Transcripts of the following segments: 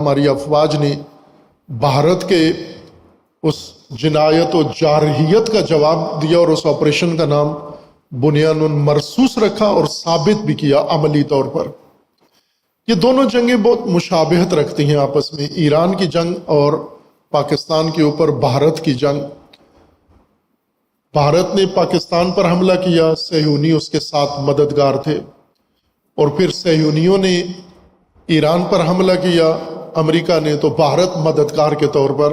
ہماری افواج نے بھارت کے اس جنایت و جارحیت کا جواب دیا اور اس آپریشن کا نام بنیان مرصوص رکھا اور ثابت بھی کیا عملی طور پر۔ یہ دونوں جنگیں بہت مشابہت رکھتی ہیں آپس میں، ایران کی جنگ اور پاکستان کے اوپر بھارت کی جنگ۔ بھارت نے پاکستان پر حملہ کیا، صہیونی اس کے ساتھ مددگار تھے، اور پھر صہیونیوں نے ایران پر حملہ کیا، امریکہ نے، تو بھارت مددگار کے طور پر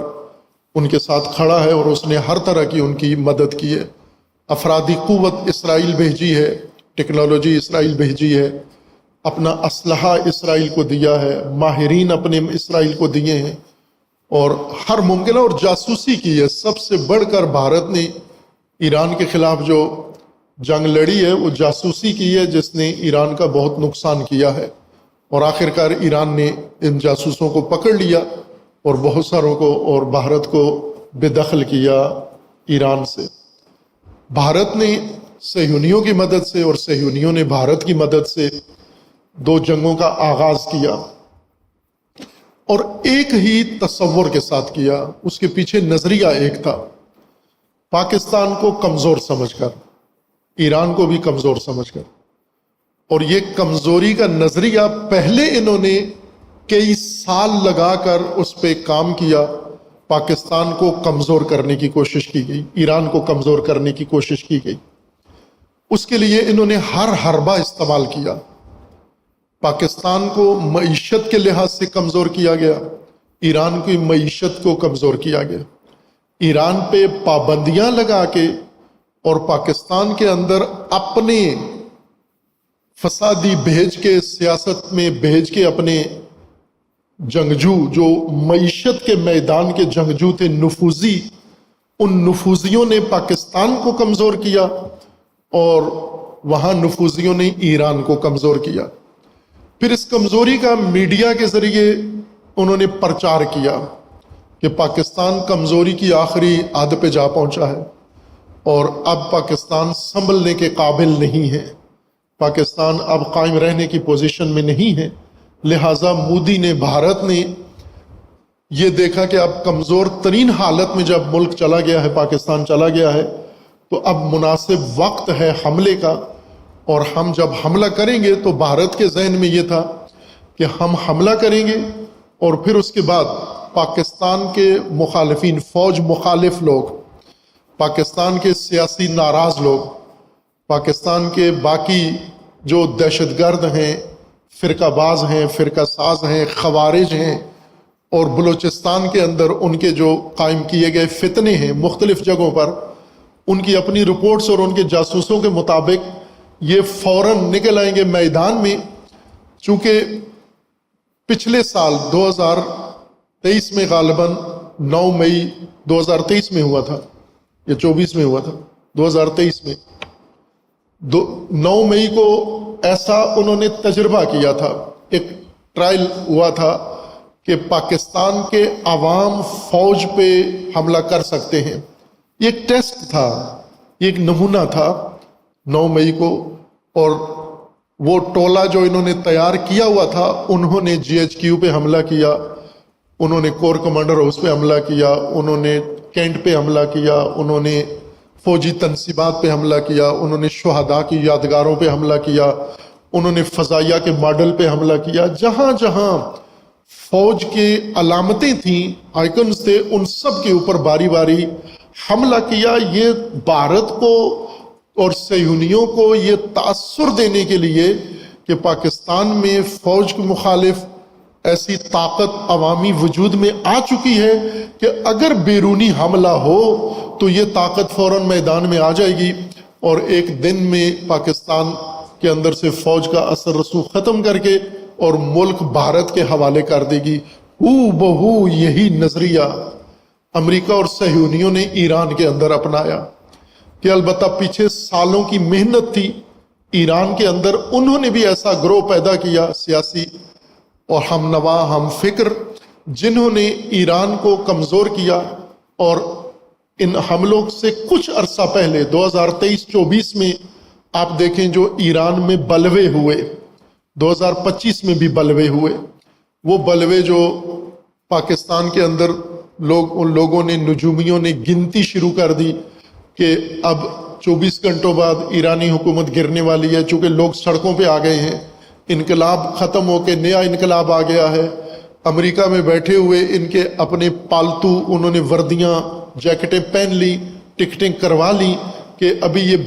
ان کے ساتھ کھڑا ہے اور اس نے ہر طرح کی ان کی مدد کی ہے۔ افرادی قوت اسرائیل بھیجی ہے، ٹیکنالوجی اسرائیل بھیجی ہے، اپنا اسلحہ اسرائیل کو دیا ہے، ماہرین اپنے اسرائیل کو دیے ہیں، اور ہر ممکنہ اور جاسوسی کی ہے۔ سب سے بڑھ کر بھارت نے ایران کے خلاف جو جنگ لڑی ہے وہ جاسوسی کی ہے، جس نے ایران کا بہت نقصان کیا ہے، اور آخر کار ایران نے ان جاسوسوں کو پکڑ لیا اور بہت ساروں کو اور بھارت کو بے دخل کیا ایران سے۔ بھارت نے صہیونیوں کی مدد سے اور صہیونیوں نے بھارت کی مدد سے دو جنگوں کا آغاز کیا، اور ایک ہی تصور کے ساتھ کیا۔ اس کے پیچھے نظریہ ایک تھا، پاکستان کو کمزور سمجھ کر، ایران کو بھی کمزور سمجھ کر، اور یہ کمزوری کا نظریہ پہلے انہوں نے کئی سال لگا کر اس پہ کام کیا۔ پاکستان کو کمزور کرنے کی کوشش کی گئی، ایران کو کمزور کرنے کی کوشش کی گئی۔ اس کے لیے انہوں نے ہر حربہ استعمال کیا۔ پاکستان کو معیشت کے لحاظ سے کمزور کیا گیا، ایران کی معیشت کو کمزور کیا گیا، ایران پہ پابندیاں لگا کے اور پاکستان کے اندر اپنے فسادی بھیج کے، سیاست میں بھیج کے اپنے جنگجو، جو معیشت کے میدان کے جنگجو تھے، نفوذی، ان نفوذیوں نے پاکستان کو کمزور کیا، اور وہاں نفوذیوں نے ایران کو کمزور کیا۔ پھر اس کمزوری کا میڈیا کے ذریعے انہوں نے پرچار کیا کہ پاکستان کمزوری کی آخری حد پہ جا پہنچا ہے، اور اب پاکستان سنبھلنے کے قابل نہیں ہے، پاکستان اب قائم رہنے کی پوزیشن میں نہیں ہے۔ لہٰذا مودی نے، بھارت نے یہ دیکھا کہ اب کمزور ترین حالت میں جب ملک چلا گیا ہے، پاکستان چلا گیا ہے، تو اب مناسب وقت ہے حملے کا، اور ہم جب حملہ کریں گے تو بھارت کے ذہن میں یہ تھا کہ ہم حملہ کریں گے، اور پھر اس کے بعد پاکستان کے مخالفین، فوج مخالف لوگ، پاکستان کے سیاسی ناراض لوگ، پاکستان کے باقی جو دہشت گرد ہیں، فرقہ باز ہیں، فرقہ ساز ہیں، خوارج ہیں، اور بلوچستان کے اندر ان کے جو قائم کیے گئے فتنے ہیں مختلف جگہوں پر، ان کی اپنی رپورٹس اور ان کے جاسوسوں کے مطابق یہ فوراً نکل آئیں گے میدان میں۔ چونکہ پچھلے سال 2023 میں غالباً 9 مئی 2023 میں ہوا تھا، یا 24 میں ہوا تھا، 2023 میں 9 مئی کو ایسا انہوں نے تجربہ کیا تھا، ایک ٹرائل ہوا تھا کہ پاکستان کے عوام فوج پہ حملہ کر سکتے ہیں۔ یہ ایک ٹیسٹ تھا، یہ ایک نمونہ تھا 9 مئی کو، اور وہ ٹولہ جو انہوں نے تیار کیا ہوا تھا، انہوں نے GHQ پہ حملہ کیا، انہوں نے کور کمانڈر ہاؤس پہ حملہ کیا، انہوں نے کینٹ پہ حملہ کیا، انہوں نے فوجی تنصیبات پہ حملہ کیا، انہوں نے شہداء کی یادگاروں پہ حملہ کیا، انہوں نے فضائیہ کے ماڈل پہ حملہ کیا۔ جہاں جہاں فوج کے علامتیں تھیں، آئیکنز تھے، ان سب کے اوپر باری باری حملہ کیا۔ یہ بھارت کو اور صہیونیوں کو یہ تاثر دینے کے لیے کہ پاکستان میں فوج کے مخالف ایسی طاقت عوامی وجود میں آ چکی ہے کہ اگر بیرونی حملہ ہو تو یہ طاقت فوراً میدان میں آ جائے گی، اور ایک دن میں پاکستان کے اندر سے فوج کا اثر رسوخ ختم کر کے اور ملک بھارت کے حوالے کر دے گی۔ بہو یہی نظریہ امریکہ اور صہیونیوں نے ایران کے اندر اپنایا، کہ البتہ پیچھے سالوں کی محنت تھی ایران کے اندر، انہوں نے بھی ایسا گروہ پیدا کیا سیاسی اور ہم نوا، ہم فکر، جنہوں نے ایران کو کمزور کیا۔ اور ان حملوں سے کچھ عرصہ پہلے 2023-24 میں آپ دیکھیں جو ایران میں بلوے ہوئے، 2025 میں بھی بلوے ہوئے، وہ بلوے جو پاکستان کے اندر ان لوگوں نے، نجومیوں نے گنتی شروع کر دی کہ اب 24 گھنٹوں بعد ایرانی حکومت گرنے والی ہے، چونکہ لوگ سڑکوں پہ آ گئے ہیں، انقلاب ختم ہو کے نیا انقلاب آ گیا ہے۔ امریکہ میں بیٹھے ہوئے ان کے اپنے پالتو انہوں نے وردیاں جیکٹیں پہن لی، ٹکٹیں کروا لی کہ ابھی یہ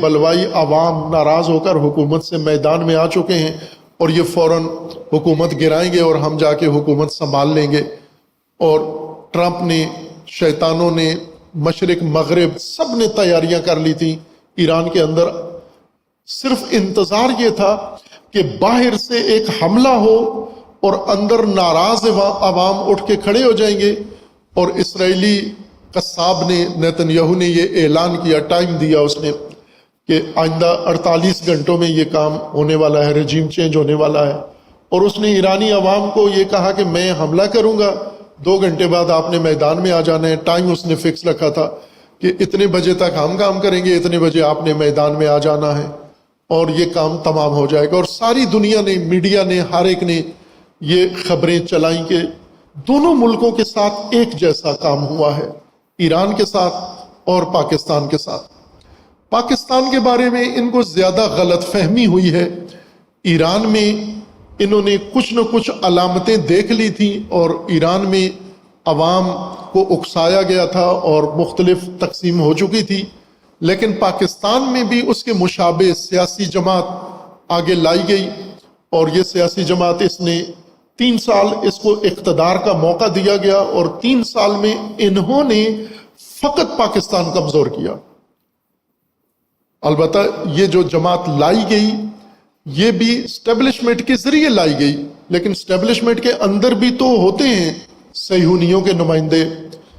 بلوائی عوام ناراض ہو کر حکومت سے میدان میں آ چکے ہیں اور یہ فوراً حکومت گرائیں گے اور ہم جا کے حکومت سنبھال لیں گے۔ اور ٹرمپ نے، شیطانوں نے، مشرق مغرب سب نے تیاریاں کر لی تھیں ایران کے اندر۔ صرف انتظار یہ تھا کہ باہر سے ایک حملہ ہو اور اندر ناراض عوام اٹھ کے کھڑے ہو جائیں گے، اور اسرائیلی قصاب نے، نیتنیاہو نے یہ اعلان کیا، ٹائم دیا اس نے کہ آئندہ 48 گھنٹوں میں یہ کام ہونے والا ہے، رجیم چینج ہونے والا ہے۔ اور اس نے ایرانی عوام کو یہ کہا کہ میں حملہ کروں گا، 2 گھنٹے بعد آپ نے میدان میں آ جانا ہے۔ ٹائم اس نے فکس رکھا تھا کہ اتنے بجے تک ہم کام کریں گے، اتنے بجے آپ نے میدان میں آ جانا ہے اور یہ کام تمام ہو جائے گا۔ اور ساری دنیا نے، میڈیا نے، ہر ایک نے یہ خبریں چلائیں کہ دونوں ملکوں کے ساتھ ایک جیسا کام ہوا ہے، ایران کے ساتھ اور پاکستان کے ساتھ۔ پاکستان کے بارے میں ان کو زیادہ غلط فہمی ہوئی ہے۔ ایران میں انہوں نے کچھ نہ کچھ علامتیں دیکھ لی تھیں اور ایران میں عوام کو اکسایا گیا تھا اور مختلف تقسیم ہو چکی تھی، لیکن پاکستان میں بھی اس کے مشابہ سیاسی جماعت آگے لائی گئی، اور یہ سیاسی جماعت، اس نے 3 سال اس کو اقتدار کا موقع دیا گیا، اور 3 سال میں انہوں نے فقط پاکستان کمزور کیا۔ البتہ یہ جو جماعت لائی گئی یہ بھی اسٹیبلشمنٹ کے ذریعے لائی گئی، لیکن اسٹیبلشمنٹ کے اندر بھی تو ہوتے ہیں صہیونیوں کے نمائندے،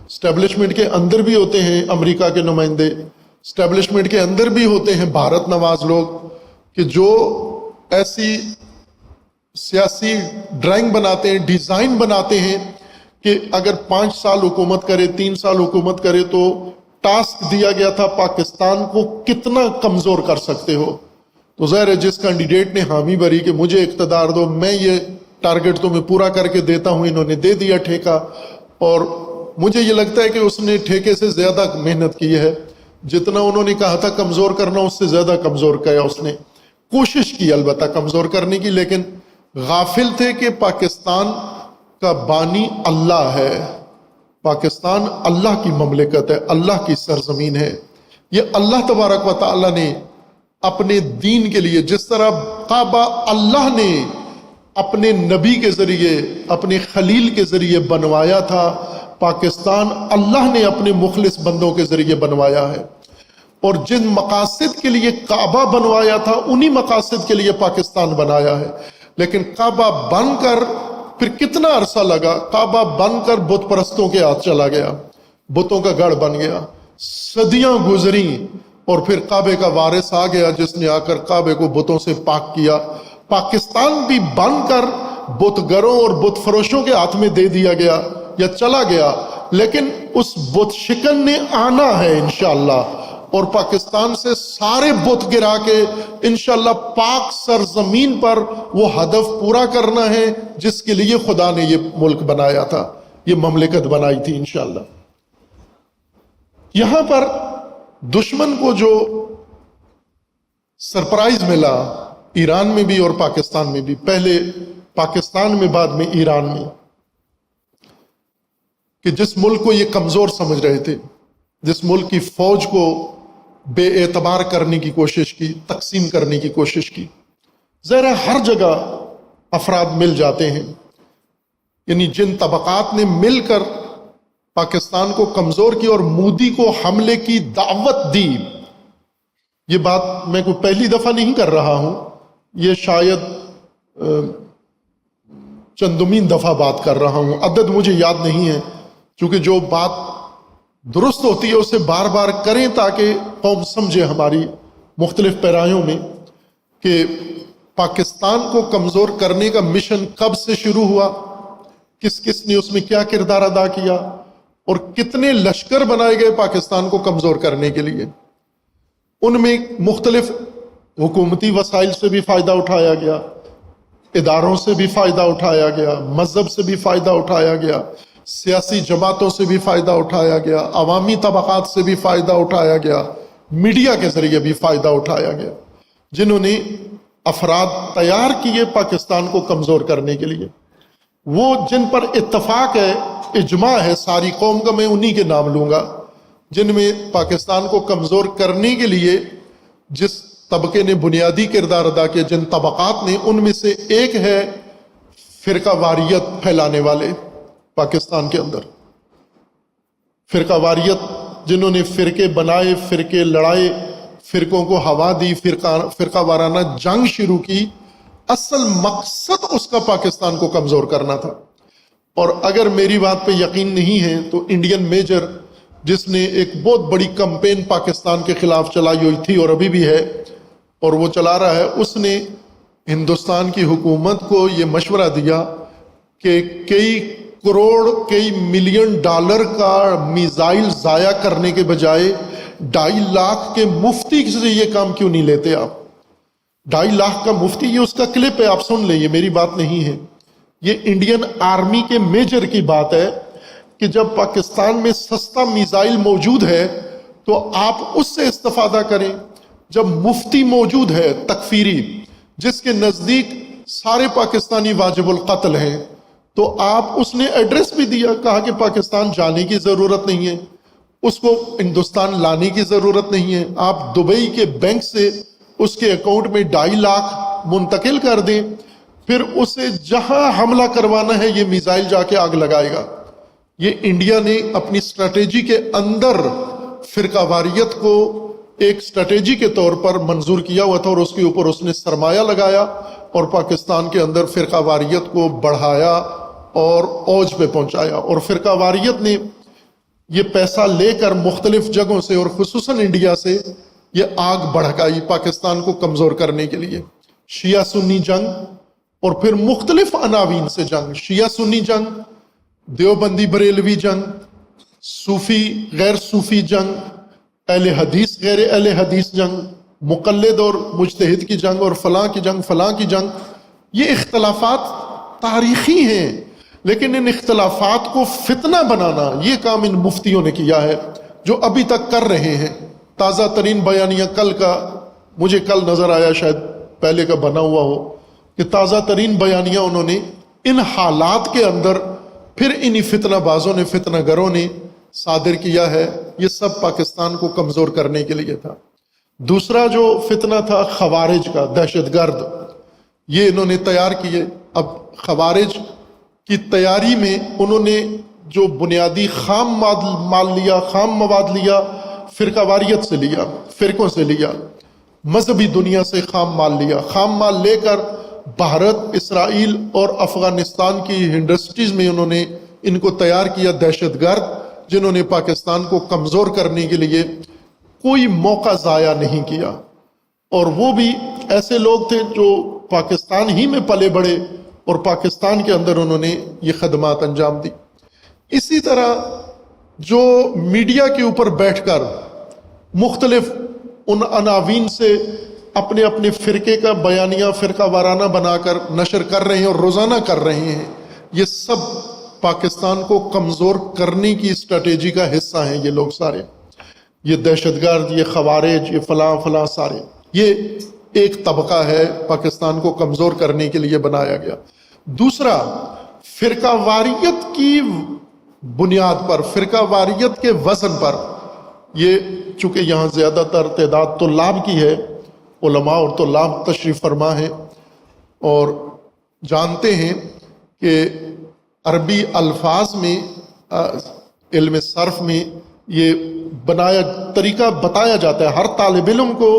اسٹیبلشمنٹ کے اندر بھی ہوتے ہیں امریکہ کے نمائندے، اسٹیبلشمنٹ کے اندر بھی ہوتے ہیں بھارت نواز لوگ، کہ جو ایسی سیاسی ڈرائنگ بناتے ہیں، ڈیزائن بناتے ہیں کہ اگر 5 سال حکومت کرے، 3 سال حکومت کرے تو ٹاسک دیا گیا تھا پاکستان کو کتنا کمزور کر سکتے ہو۔ تو ظاہر ہے جس کینڈیڈیٹ نے حامی بھری کہ مجھے اقتدار دو، میں یہ ٹارگٹ تمہیں پورا کر کے دیتا ہوں، انہوں نے دے دیا ٹھیکہ، اور مجھے یہ لگتا ہے کہ اس نے ٹھیکے سے زیادہ محنت کی ہے، جتنا انہوں نے کہا تھا کمزور کرنا اس سے زیادہ کمزور کیا اس نے، کوشش کی البتہ کمزور کرنے کی، لیکن غافل تھے کہ پاکستان کا بانی اللہ ہے، پاکستان اللہ کی مملکت ہے، اللہ کی سرزمین ہے۔ یہ اللہ تبارک و تعالی نے اپنے دین کے لیے، جس طرح کعبہ اللہ نے اپنے نبی کے ذریعے، اپنے خلیل کے ذریعے بنوایا تھا، پاکستان اللہ نے اپنے مخلص بندوں کے ذریعے بنوایا ہے، اور جن مقاصد کے لیے کعبہ بنوایا تھا انہی مقاصد کے لیے پاکستان بنایا ہے۔ لیکن کعبہ بن کر پھر کتنا عرصہ لگا، کعبہ بن کر بت پرستوں کے ہاتھ چلا گیا، بتوں کا گڑھ بن گیا، صدیاں گزریں، اور پھر کعبے کا وارث آ گیا جس نے آ کر کعبے کو بتوں سے پاک کیا۔ پاکستان بھی بن کر بت گروں اور بت فروشوں کے ہاتھ میں دے دیا گیا یا چلا گیا، لیکن اس بت شکن نے آنا ہے انشاءاللہ، اور پاکستان سے سارے بت گرا کے انشاءاللہ پاک سرزمین پر وہ ہدف پورا کرنا ہے جس کے لیے خدا نے یہ ملک بنایا تھا، یہ مملکت بنائی تھی انشاءاللہ۔ یہاں پر دشمن کو جو سرپرائز ملا ایران میں بھی اور پاکستان میں بھی، پہلے پاکستان میں بعد میں ایران میں، کہ جس ملک کو یہ کمزور سمجھ رہے تھے، جس ملک کی فوج کو بے اعتبار کرنے کی کوشش کی، تقسیم کرنے کی کوشش کی، ظاہر ہے ہر جگہ افراد مل جاتے ہیں، یعنی جن طبقات نے مل کر پاکستان کو کمزور کی اور مودی کو حملے کی دعوت دی، یہ بات میں کوئی پہلی دفعہ نہیں کر رہا ہوں، یہ شاید چندمین دفعہ بات کر رہا ہوں، عدد مجھے یاد نہیں ہے، چونکہ جو بات درست ہوتی ہے اسے بار بار کریں تاکہ قوم سمجھے ہماری مختلف پیرایوں میں کہ پاکستان کو کمزور کرنے کا مشن کب سے شروع ہوا، کس کس نے اس میں کیا کردار ادا کیا، اور کتنے لشکر بنائے گئے پاکستان کو کمزور کرنے کے لیے۔ ان میں مختلف حکومتی وسائل سے بھی فائدہ اٹھایا گیا، اداروں سے بھی فائدہ اٹھایا گیا، مذہب سے بھی فائدہ اٹھایا گیا، سیاسی جماعتوں سے بھی فائدہ اٹھایا گیا، عوامی طبقات سے بھی فائدہ اٹھایا گیا، میڈیا کے ذریعے بھی فائدہ اٹھایا گیا، جنہوں نے افراد تیار کیے پاکستان کو کمزور کرنے کے لیے۔ وہ جن پر اتفاق ہے، اجماع ہے ساری قوم کا، میں انہی کے نام لوں گا، جن میں پاکستان کو کمزور کرنے کے لیے جس طبقے نے بنیادی کردار ادا کیا، جن طبقات نے، ان میں سے ایک ہے فرقہ واریت پھیلانے والے پاکستان کے اندر۔ فرقہ واریت، جنہوں نے فرقے بنائے، فرقے لڑائے، فرقوں کو ہوا دی، فرقہ وارانہ جنگ شروع کی، اصل مقصد اس کا پاکستان کو کمزور کرنا تھا۔ اور اگر میری بات پہ یقین نہیں ہے تو انڈین میجر، جس نے ایک بہت بڑی کمپین پاکستان کے خلاف چلائی ہوئی تھی اور ابھی بھی ہے اور وہ چلا رہا ہے، اس نے ہندوستان کی حکومت کو یہ مشورہ دیا کہ کئی کروڑ، کئی ملین ڈالر کا میزائل ضائع کرنے کے بجائے 2.5 لاکھ کے مفتی سے یہ کام کیوں نہیں لیتے آپ؟ 2.5 لاکھ کا مفتی، یہ اس کا کلپ ہے، آپ سن لیں، یہ میری بات نہیں ہے، یہ انڈین آرمی کے میجر کی بات ہے کہ جب پاکستان میں سستا میزائل موجود ہے تو آپ اس سے استفادہ کریں۔ جب مفتی موجود ہے تکفیری، جس کے نزدیک سارے پاکستانی واجب القتل ہیں، تو آپ، اس نے ایڈریس بھی دیا، کہا کہ پاکستان جانے کی ضرورت نہیں ہے، اس کو ہندوستان لانے کی ضرورت نہیں ہے، آپ دبئی کے بینک سے اس کے اکاؤنٹ میں 2.5 لاکھ منتقل کر دیں، پھر اسے جہاں حملہ کروانا ہے یہ میزائل جا کے آگ لگائے گا۔ یہ انڈیا نے اپنی اسٹریٹجی کے اندر فرقہ واریت کو ایک اسٹریٹجی کے طور پر منظور کیا ہوا تھا، اور اس کے اوپر اس نے سرمایہ لگایا اور پاکستان کے اندر فرقہ واریت کو بڑھایا اور اوج پہ پہنچایا۔ اور فرقہ واریت نے یہ پیسہ لے کر مختلف جگہوں سے اور خصوصاً انڈیا سے یہ آگ بھڑکائی پاکستان کو کمزور کرنے کے لیے۔ شیعہ سنی جنگ اور پھر مختلف عناوین سے جنگ، شیعہ سنی جنگ، دیوبندی بریلوی جنگ، صوفی غیر صوفی جنگ، اہل حدیث غیر اہل حدیث جنگ، مقلد اور مجتہد کی جنگ، اور فلاں کی جنگ، فلاں کی جنگ۔ یہ اختلافات تاریخی ہیں، لیکن ان اختلافات کو فتنہ بنانا یہ کام ان مفتیوں نے کیا ہے، جو ابھی تک کر رہے ہیں۔ تازہ ترین بیانیہ کل کا، مجھے کل نظر آیا، شاید پہلے کا بنا ہوا ہو، کہ تازہ ترین بیانیہ انہوں نے ان حالات کے اندر پھر انہی فتنہ بازوں نے، فتنہ گروں نے صادر کیا ہے۔ یہ سب پاکستان کو کمزور کرنے کے لیے تھا۔ دوسرا جو فتنہ تھا خوارج کا، دہشت گرد، یہ انہوں نے تیار کیے۔ اب خوارج کی تیاری میں انہوں نے جو بنیادی خام مال لیا، خام مواد لیا، فرقہ واریت سے لیا، فرقوں سے لیا، مذہبی دنیا سے خام مال لیا۔ خام مال لے کر بھارت، اسرائیل اور افغانستان کی انڈسٹریز میں انہوں نے ان کو تیار کیا، دہشت گرد، جنہوں نے پاکستان کو کمزور کرنے کے لیے کوئی موقع ضائع نہیں کیا۔ اور وہ بھی ایسے لوگ تھے جو پاکستان ہی میں پلے بڑے اور پاکستان کے اندر انہوں نے یہ خدمات انجام دی۔ اسی طرح جو میڈیا کے اوپر بیٹھ کر مختلف ان عناوین سے اپنے اپنے فرقے کا بیانیہ فرقہ وارانہ بنا کر نشر کر رہے ہیں اور روزانہ کر رہے ہیں، یہ سب پاکستان کو کمزور کرنے کی اسٹریٹجی کا حصہ ہیں۔ یہ لوگ سارے، یہ دہشت گرد، یہ خوارج، یہ فلاں فلاں، سارے یہ ایک طبقہ ہے پاکستان کو کمزور کرنے کے لیے بنایا گیا۔ دوسرا، فرقہ واریت کی بنیاد پر، فرقہ واریت کے وزن پر، یہ چونکہ یہاں زیادہ تر تعداد طلاب کی ہے، علماء اور طلاب تشریف فرما ہیں اور جانتے ہیں کہ عربی الفاظ میں، علم صرف میں یہ طریقہ بتایا جاتا ہے، ہر طالب علم کو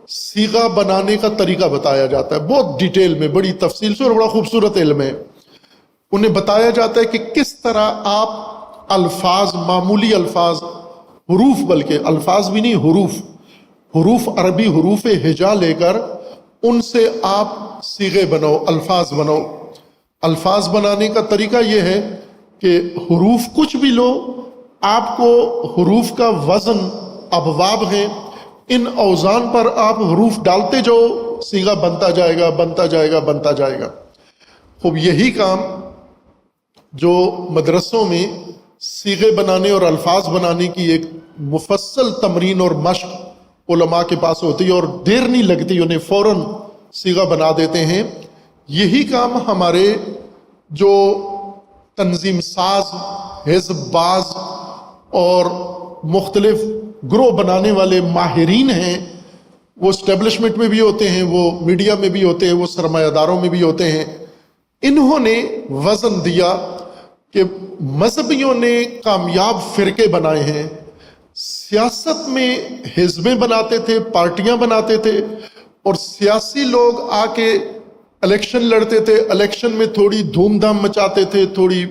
صیغہ بنانے کا طریقہ بتایا جاتا ہے، بہت ڈیٹیل میں، بڑی تفصیل سے، اور بڑا خوبصورت علم ہے۔ انہیں بتایا جاتا ہے کہ کس طرح آپ الفاظ، معمولی الفاظ، حروف، بلکہ الفاظ بھی نہیں، حروف عربی حروف ہجا لے کر ان سے آپ صیغے بناؤ، الفاظ بناؤ۔ الفاظ بنانے کا طریقہ یہ ہے کہ حروف کچھ بھی لو، آپ کو حروف کا وزن ابواب ہیں، ان اوزان پر آپ حروف ڈالتے جاؤ، صیغہ بنتا جائے گا، بنتا جائے گا، بنتا جائے گا۔ خوب یہی کام جو مدرسوں میں صیغے بنانے اور الفاظ بنانے کی ایک مفصل تمرین اور مشق علماء کے پاس ہوتی ہے اور دیر نہیں لگتی، انہیں فوراً صیغہ بنا دیتے ہیں، یہی کام ہمارے جو تنظیم ساز، حزب باز اور مختلف گروہ بنانے والے ماہرین ہیں، وہ اسٹیبلشمنٹ میں بھی ہوتے ہیں، وہ میڈیا میں بھی ہوتے ہیں، وہ سرمایہ داروں میں بھی ہوتے ہیں، انہوں نے وزن دیا کہ مذہبیوں نے کامیاب فرقے بنائے ہیں، سیاست میں حزبیں بناتے تھے، پارٹیاں بناتے تھے، اور سیاسی لوگ آ کے الیکشن لڑتے تھے، الیکشن میں تھوڑی دھوم دھام مچاتے تھے، تھوڑی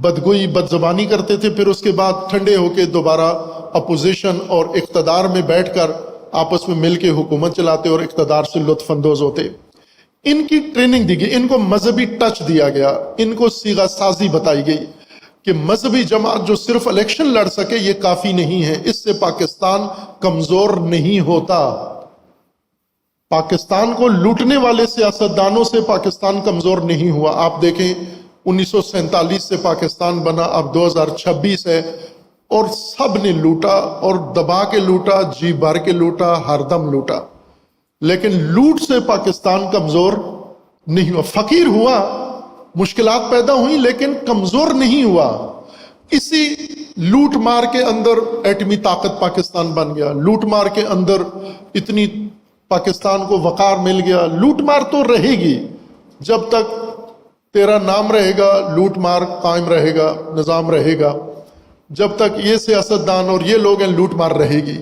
بدگوئی بد زبانی کرتے تھے، پھر اس کے بعد ٹھنڈے ہو کے دوبارہ اپوزیشن اور اقتدار میں بیٹھ کر آپس میں مل کے حکومت چلاتے اور اقتدار سے لطف اندوز ہوتے۔ ان کی ٹریننگ دی گئی، ان کو مذہبی ٹچ دیا گیا، ان کو صیغہ سازی بتائی گئی کہ مذہبی جماعت جو صرف الیکشن لڑ سکے یہ کافی نہیں ہے، اس سے پاکستان کمزور نہیں ہوتا۔ پاکستان کو لوٹنے والے سیاستدانوں سے پاکستان کمزور نہیں ہوا۔ آپ دیکھیں 1947 سے پاکستان بنا، اب 2026 ہے، اور سب نے لوٹا اور دبا کے لوٹا، جی بھر کے لوٹا، ہر دم لوٹا، لیکن لوٹ سے پاکستان کمزور نہیں ہوا۔ فقیر ہوا، مشکلات پیدا ہوئی، لیکن کمزور نہیں ہوا۔ اسی لوٹ مار کے اندر ایٹمی طاقت پاکستان بن گیا، لوٹ مار کے اندر اتنی پاکستان کو وقار مل گیا۔ لوٹ مار تو رہے گی، جب تک تیرا نام رہے گا لوٹ مار قائم رہے گا، نظام رہے گا، جب تک یہ سیاستدان اور یہ لوگ ہیں لوٹ مار رہے گی۔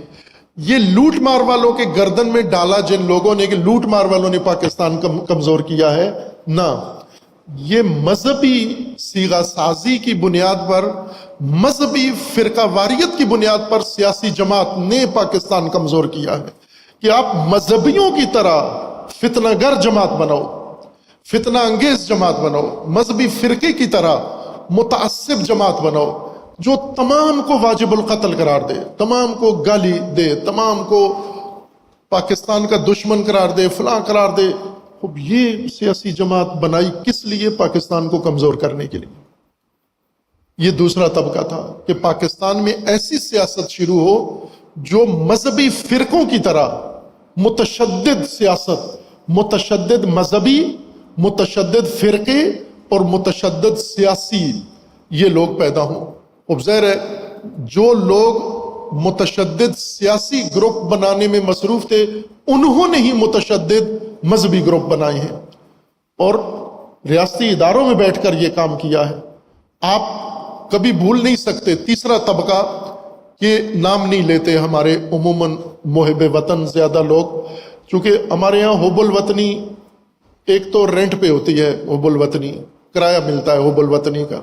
یہ لوٹ مار والوں کے گردن میں ڈالا جن لوگوں نے کہ لوٹ مار والوں نے پاکستان کمزور کیا ہے، نہ، یہ مذہبی صیغہ سازی کی بنیاد پر، مذہبی فرقہ واریت کی بنیاد پر سیاسی جماعت نے پاکستان کمزور کیا ہے کہ آپ مذہبیوں کی طرح فتنہ گر جماعت بناؤ، فتنہ انگیز جماعت بناؤ، مذہبی فرقے کی طرح متعصب جماعت بناؤ جو تمام کو واجب القتل قرار دے، تمام کو گالی دے، تمام کو پاکستان کا دشمن قرار دے، فلاں قرار دے۔ اب یہ سیاسی جماعت بنائی کس لیے؟ پاکستان کو کمزور کرنے کے لیے۔ یہ دوسرا طبقہ تھا کہ پاکستان میں ایسی سیاست شروع ہو جو مذہبی فرقوں کی طرح متشدد سیاست، متشدد مذہبی، متشدد فرقے اور متشدد سیاسی یہ لوگ پیدا ہوں۔ اب ظاہر ہے جو لوگ متشدد سیاسی گروپ بنانے میں مصروف تھے انہوں نے ہی متشدد مذہبی گروپ بنائے ہیں اور ریاستی اداروں میں بیٹھ کر یہ کام کیا ہے۔ آپ کبھی بھول نہیں سکتے تیسرا طبقہ کہ نام نہیں لیتے ہمارے عموماً محب وطن زیادہ لوگ، چونکہ ہمارے یہاں حب الوطنی ایک تو رینٹ پہ ہوتی ہے، حب الوطنی کرایہ ملتا ہے حب الوطنی کا،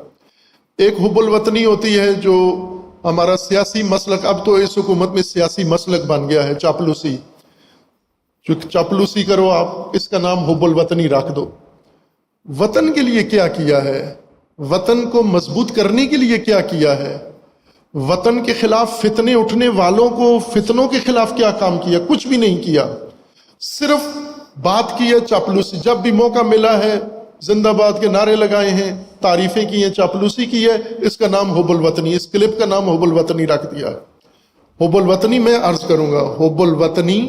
ایک حب الوطنی ہوتی ہے جو ہمارا سیاسی مسلک، اب تو اس حکومت میں سیاسی مسلک بن گیا ہے، چاپلوسی، چاپلوسی کرو آپ، اس کا نام حب الوطنی رکھ دو۔ وطن کے لیے کیا کیا ہے؟ وطن کو مضبوط کرنے کے لیے کیا کیا ہے؟ وطن کے خلاف فتنے اٹھنے والوں کو فتنوں کے خلاف کیا کام کیا؟ کچھ بھی نہیں کیا، صرف بات کی ہے چاپلوسی۔ جب بھی موقع ملا ہے زندہ باد کے نعرے لگائے ہیں، تعریفیں کی ہیں، چاپلوسی کی ہے، اس کا نام حب الوطنی، اس کلپ کا نام حب الوطنی رکھ دیا۔ حب الوطنی میں عرض کروں گا، حب الوطنی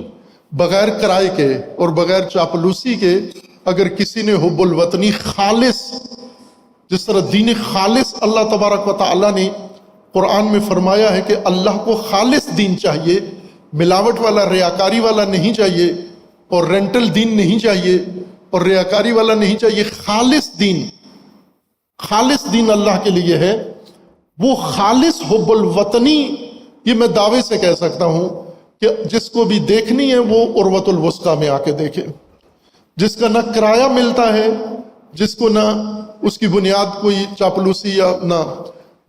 بغیر کرائے کے اور بغیر چاپلوسی کے اگر کسی نے حب الوطنی خالص، جس طرح دین خالص اللہ تبارک و تعالی نے قرآن میں فرمایا ہے کہ اللہ کو خالص دین چاہیے، ملاوٹ والا ریاکاری والا نہیں چاہیے، اور رینٹل دین نہیں چاہیے، اور ریاکاری والا نہیں چاہیے، خالص دین، خالص دین اللہ کے لیے ہے۔ وہ خالص حب الوطنی، یہ میں دعوے سے کہہ سکتا ہوں کہ جس کو بھی دیکھنی ہے وہ عروۃ الوثقی میں آ کے دیکھے، جس کا نہ کرایہ ملتا ہے، جس کو نہ اس کی بنیاد کوئی چاپلوسی یا نہ،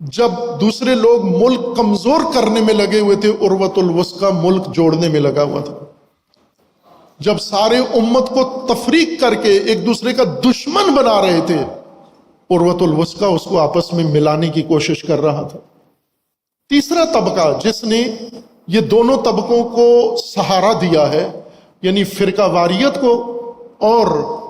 جب دوسرے لوگ ملک کمزور کرنے میں لگے ہوئے تھے عروۃ الوثقی ملک جوڑنے میں لگا ہوا تھا۔ جب سارے امت کو تفریق کر کے ایک دوسرے کا دشمن بنا رہے تھے، عروۃ الوثقی اس کو آپس میں ملانے کی کوشش کر رہا تھا۔ تیسرا طبقہ جس نے یہ دونوں طبقوں کو سہارا دیا ہے، یعنی فرقہ واریت کو اور